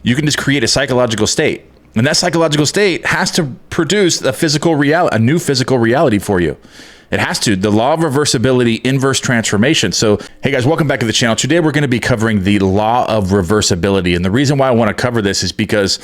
You can just create a psychological state. And that psychological state has to produce a physical reality, a new physical reality for you. It has to. The law of reversibility, inverse transformation. So, hey guys, welcome back to the channel. Today we're going to be covering the law of reversibility. And the reason why I want to cover this is because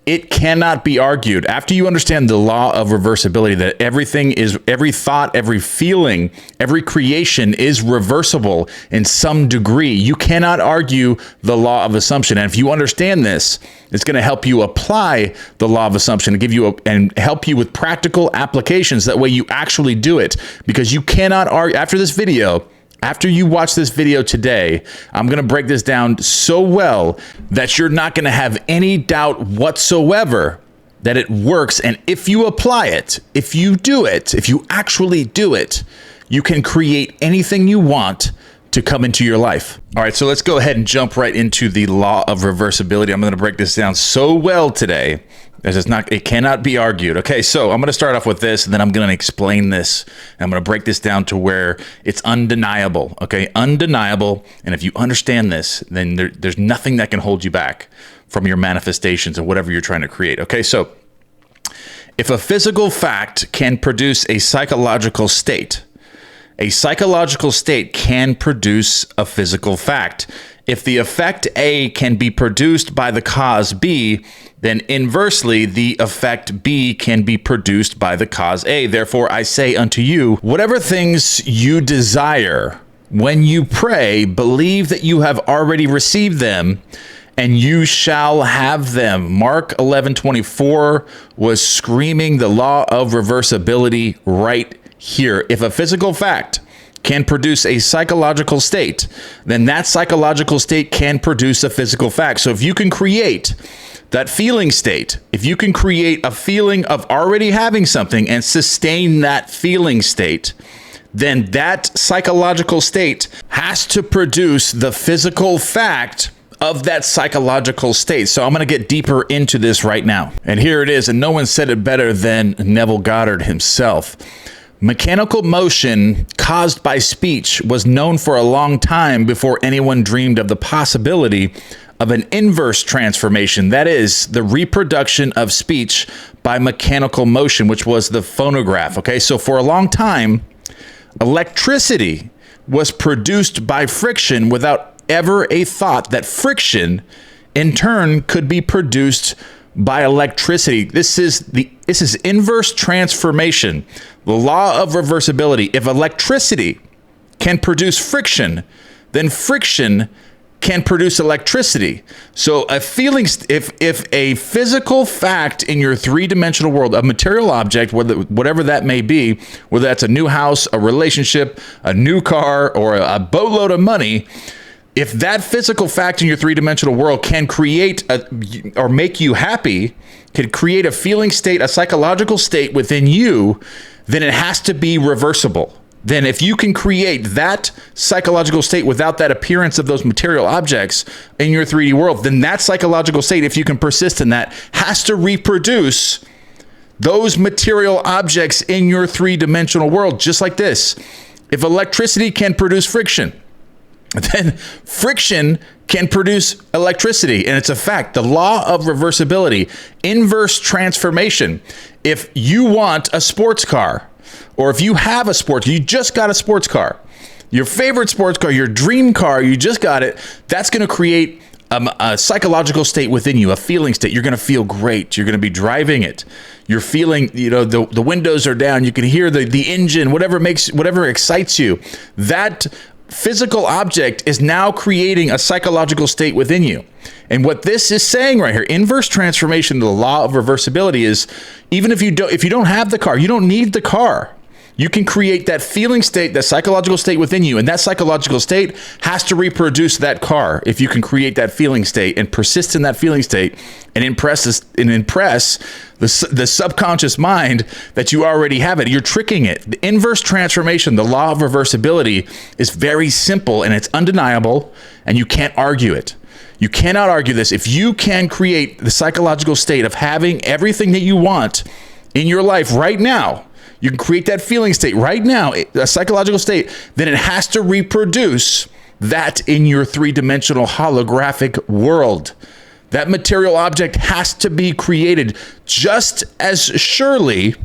it cannot be argued. After you understand the law of reversibility, that everything is, every thought, every feeling, every creation is reversible in some degree, you cannot argue the law of assumption. And if you understand this, it's going to help you apply the law of assumption and give you and help you with practical applications. That way you actually do it, because you cannot argue. After this video, after you watch this video today, I'm going to break this down so well that you're not going to have any doubt whatsoever that it works. And if you apply it, if you do it, if you actually do it, you can create anything you want to come into your life. All right, so let's go ahead and jump right into the law of reversibility. I'm going to break this down so well today, as it cannot be argued. Okay, so I'm going to start off with this, and then I'm going to explain this. And I'm going to break this down to where it's undeniable. Okay, undeniable. And if you understand this, then there's nothing that can hold you back from your manifestations and whatever you're trying to create. Okay, so if a physical fact can produce a psychological state can produce a physical fact. If the effect A can be produced by the cause B, then inversely, the effect B can be produced by the cause A. Therefore, I say unto you, whatever things you desire, when you pray, believe that you have already received them, and you shall have them. Mark 11:24 was screaming the law of reversibility right here. If a physical fact can produce a psychological state, then that psychological state can produce a physical fact. So if you can create that feeling state, if you can create a feeling of already having something and sustain that feeling state, then that psychological state has to produce the physical fact of that psychological state. So I'm going to get deeper into this right now. And here it is. And no one said it better than Neville Goddard himself. Mechanical motion caused by speech was known for a long time before anyone dreamed of the possibility of an inverse transformation. That is, the reproduction of speech by mechanical motion, which was the phonograph. Okay, so for a long time, electricity was produced by friction without ever a thought that friction in turn could be produced by electricity. This is inverse transformation, the law of reversibility. If electricity can produce friction, then friction can produce electricity. So a feeling, if a physical fact in your three-dimensional world, a material object, whatever that may be, whether that's a new house, a relationship, a new car, or a boatload of money, if that physical fact in your three-dimensional world can create or make you happy, can create a feeling state, a psychological state within you, then it has to be reversible. Then if you can create that psychological state without that appearance of those material objects in your 3D world, then that psychological state, if you can persist in that, has to reproduce those material objects in your three-dimensional world, just like this. If electricity can produce friction, then friction can produce electricity. And it's a fact. The law of reversibility, inverse transformation. If you want a sports car, or if you have you just got a sports car, your favorite sports car, your dream car, you just got it, that's going to create a psychological state within you, a feeling state. You're going to feel great. You're going to be driving it. You're feeling, the windows are down. You can hear the engine, whatever excites you. That physical object is now creating a psychological state within you. And what this is saying right here, inverse transformation, the law of reversibility, is even if you don't have the car, you don't need the car. You can create that feeling state, that psychological state within you, and that psychological state has to reproduce that car. If you can create that feeling state and persist in that feeling state and impress the subconscious mind that you already have it, you're tricking it. The inverse transformation, the law of reversibility, is very simple and it's undeniable, and you can't argue it. You cannot argue this. If you can create the psychological state of having everything that you want in your life right now, you can create that feeling state right now, a psychological state, then it has to reproduce that in your three-dimensional holographic world. That material object has to be created just as surely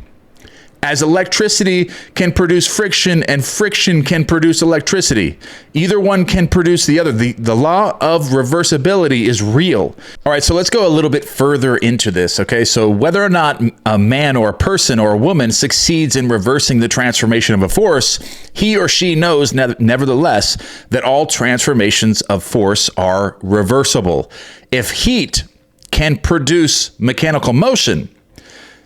as electricity can produce friction and friction can produce electricity. Either one can produce the other. The law of reversibility is real. All right, so let's go a little bit further into this, okay? So whether or not a man or a person or a woman succeeds in reversing the transformation of a force, he or she knows nevertheless that all transformations of force are reversible. If heat can produce mechanical motion,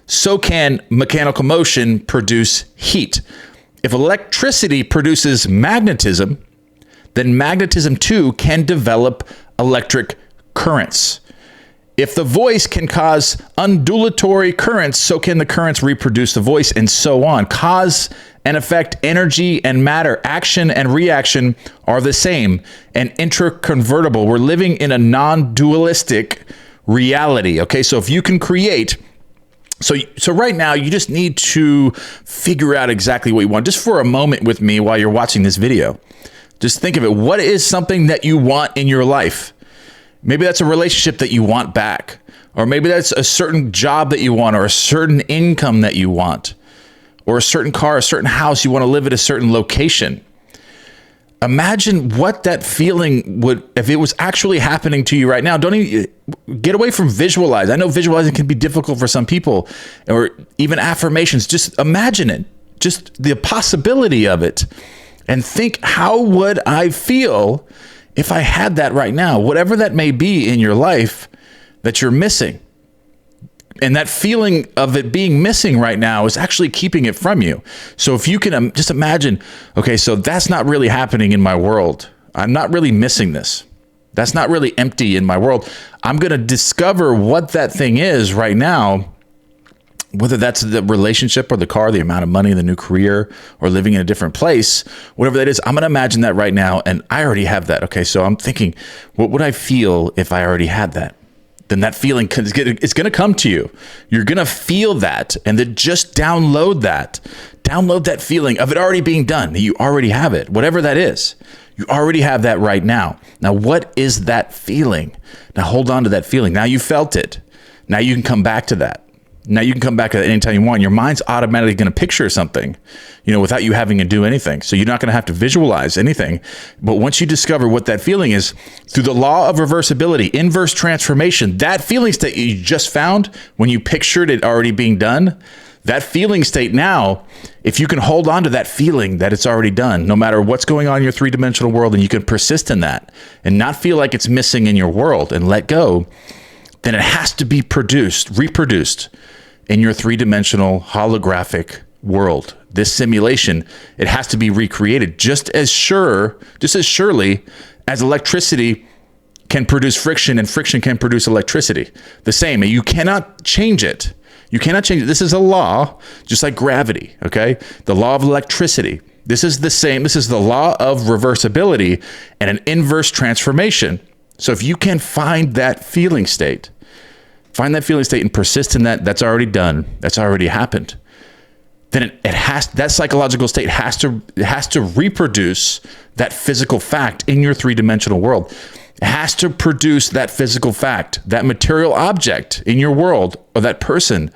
so can mechanical motion produce heat. If electricity produces magnetism, then magnetism too can develop electric currents. If the voice can cause undulatory currents, so can the currents reproduce the voice, and so on. Cause and effect, energy and matter, action and reaction are the same and interconvertible. We're living in a non-dualistic reality, okay? So if you can create, so right now you just need to figure out exactly what you want. Just for a moment with me while you're watching this video, just think of it. What is something that you want in your life? Maybe that's a relationship that you want back, or maybe that's a certain job that you want, or a certain income that you want, or a certain car, a certain house. You want to live at a certain location. Imagine what that feeling would, if it was actually happening to you right now. Don't even get away from visualize. I know visualizing can be difficult for some people, or even affirmations. Just imagine it, just the possibility of it, and think, how would I feel if I had that right now? Whatever that may be in your life that you're missing. And that feeling of it being missing right now is actually keeping it from you. So if you can just imagine, okay, so that's not really happening in my world. I'm not really missing this. That's not really empty in my world. I'm going to discover what that thing is right now, whether that's the relationship or the car, the amount of money, the new career, or living in a different place, whatever that is. I'm going to imagine that right now. And I already have that. Okay, so I'm thinking, what would I feel if I already had that? Then that feeling is going to come to you. You're going to feel that, and then just download that. Download that feeling of it already being done. You already have it, whatever that is. You already have that right now. Now, what is that feeling? Now, hold on to that feeling. Now you felt it. Now you can come back to that. Now you can come back to that anytime you want. Your mind's automatically going to picture something, without you having to do anything. So you're not going to have to visualize anything. But once you discover what that feeling is, through the law of reversibility, inverse transformation, that feeling state you just found when you pictured it already being done, that feeling state now, if you can hold on to that feeling that it's already done, no matter what's going on in your three-dimensional world, and you can persist in that and not feel like it's missing in your world and let go, then it has to be reproduced in your three-dimensional holographic world. This simulation, it has to be recreated just as surely as electricity can produce friction and friction can produce electricity. The same. You cannot change it. You cannot change it. This is a law, just like gravity, okay? The law of electricity. This is the same. This is the law of reversibility and an inverse transformation. So if you can find that feeling state, and persist in that, that's already done. That's already happened. Then that psychological state has to reproduce that physical fact in your three-dimensional world. It has to produce that physical fact, that material object in your world, or that person,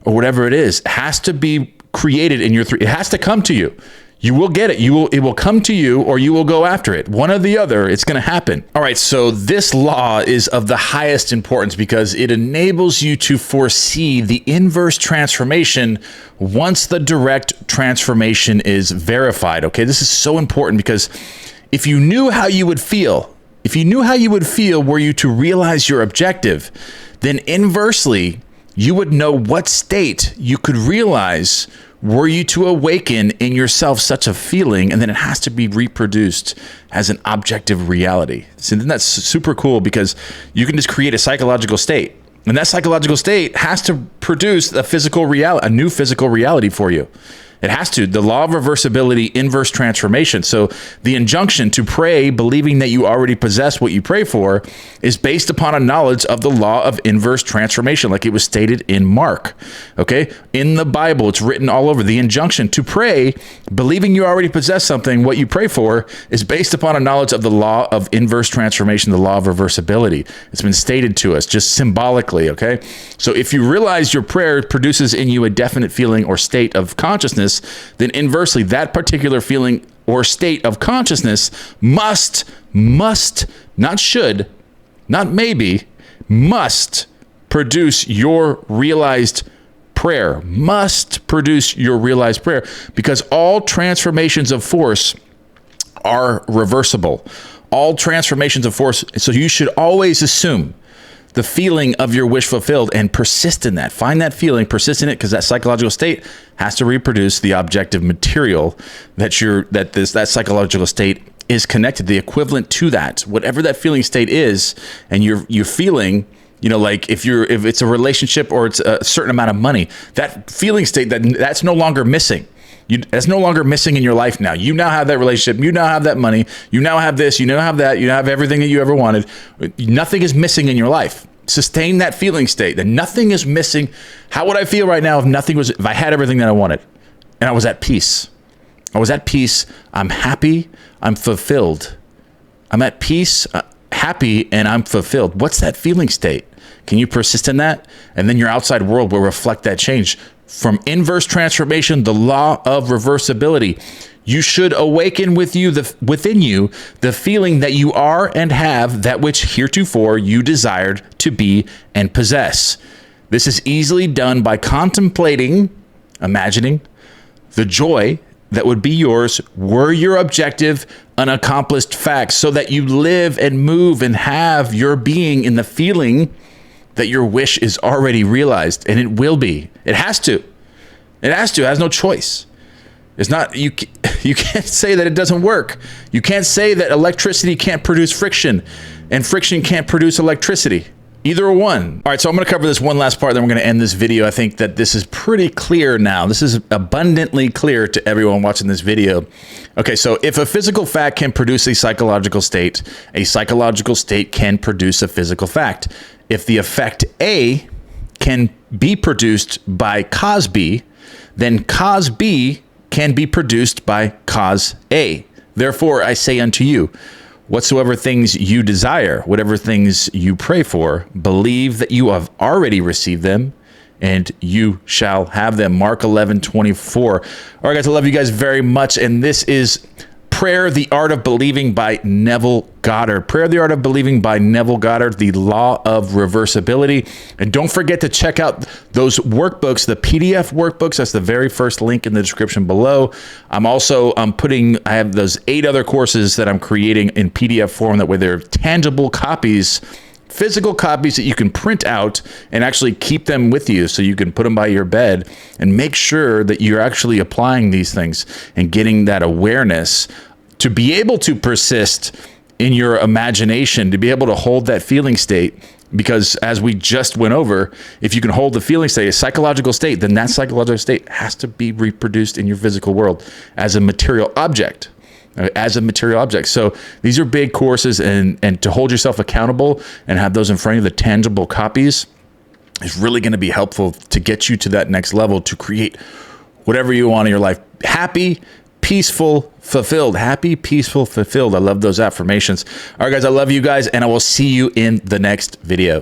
or whatever it is, has to be created in it has to come to you. You will get it. It will come to you, or you will go after it. One or the other, it's going to happen. All right, so this law is of the highest importance because it enables you to foresee the inverse transformation once the direct transformation is verified. Okay, this is so important because if you knew how you would feel, were you to realize your objective, then inversely, you would know what state you could realize were you to awaken in yourself such a feeling, and then it has to be reproduced as an objective reality. So then that's super cool because you can just create a psychological state, and that psychological state has to produce a new physical reality for you. It has to. The law of reversibility, inverse transformation. So the injunction to pray, believing that you already possess what you pray for, is based upon a knowledge of the law of inverse transformation, like it was stated in Mark. Okay? In the Bible, it's written all over. The injunction to pray, believing you already possess something, what you pray for, is based upon a knowledge of the law of inverse transformation, the law of reversibility. It's been stated to us just symbolically, okay? So if you realize your prayer produces in you a definite feeling or state of consciousness, then inversely, that particular feeling or state of consciousness must, not should, not maybe, must produce your realized prayer, must produce your realized prayer, because all transformations of force are reversible. All transformations of force, so you should always assume the feeling of your wish fulfilled and persist in that. Find that feeling, persist in it, because that psychological state has to reproduce the objective material that that psychological state is connected, the equivalent to that. Whatever that feeling state is, and you're feeling, like if it's a relationship or it's a certain amount of money, that feeling state that's no longer missing. That's no longer missing in your life now. You now have that relationship. You now have that money. You now have this. You now have that. You now have everything that you ever wanted. Nothing is missing in your life. Sustain that feeling state that nothing is missing. How would I feel right now if I had everything that I wanted and I was at peace? I was at peace. I'm happy. I'm fulfilled. I'm at peace, happy, and I'm fulfilled. What's that feeling state? Can you persist in that? And then your outside world will reflect that change. From inverse transformation, the law of reversibility, you should awaken within you the feeling that you are and have that which heretofore you desired to be and possess. This is easily done by contemplating, imagining the joy that would be yours were your objective an accomplished fact, so that you live and move and have your being in the feeling that your wish is already realized, and it will be. It has to. It has to. It has no choice. It's not, you can't say that it doesn't work. You can't say that electricity can't produce friction and friction can't produce electricity. Either one. All right, so I'm going to cover this one last part, then we're going to end this video. I think that this is pretty clear now. This is abundantly clear to everyone watching this video. Okay, so if a physical fact can produce a psychological state can produce a physical fact. If the effect A can be produced by cause B, then cause B can be produced by cause A. Therefore, I say unto you, whatsoever things you desire, whatever things you pray for, believe that you have already received them, and you shall have them. Mark 11:24. All right, guys, I love you guys very much, and this is Prayer, the Art of Believing by Neville Goddard. Prayer, the Art of Believing by Neville Goddard, the Law of Reversibility. And don't forget to check out those workbooks, the PDF workbooks. That's the very first link in the description below. I have those 8 other courses that I'm creating in PDF form. That way they're tangible copies, physical copies that you can print out and actually keep them with you, so you can put them by your bed and make sure that you're actually applying these things and getting that awareness to be able to persist in your imagination, to be able to hold that feeling state. Because as we just went over, if you can hold the feeling state, a psychological state, then that psychological state has to be reproduced in your physical world as a material object. So these are big courses, and to hold yourself accountable and have those in front of you, the tangible copies, is really going to be helpful to get you to that next level, to create whatever you want in your life. Happy, peaceful, fulfilled. Happy, peaceful, fulfilled. I love those affirmations. All right, guys, I love you guys, and I will see you in the next video.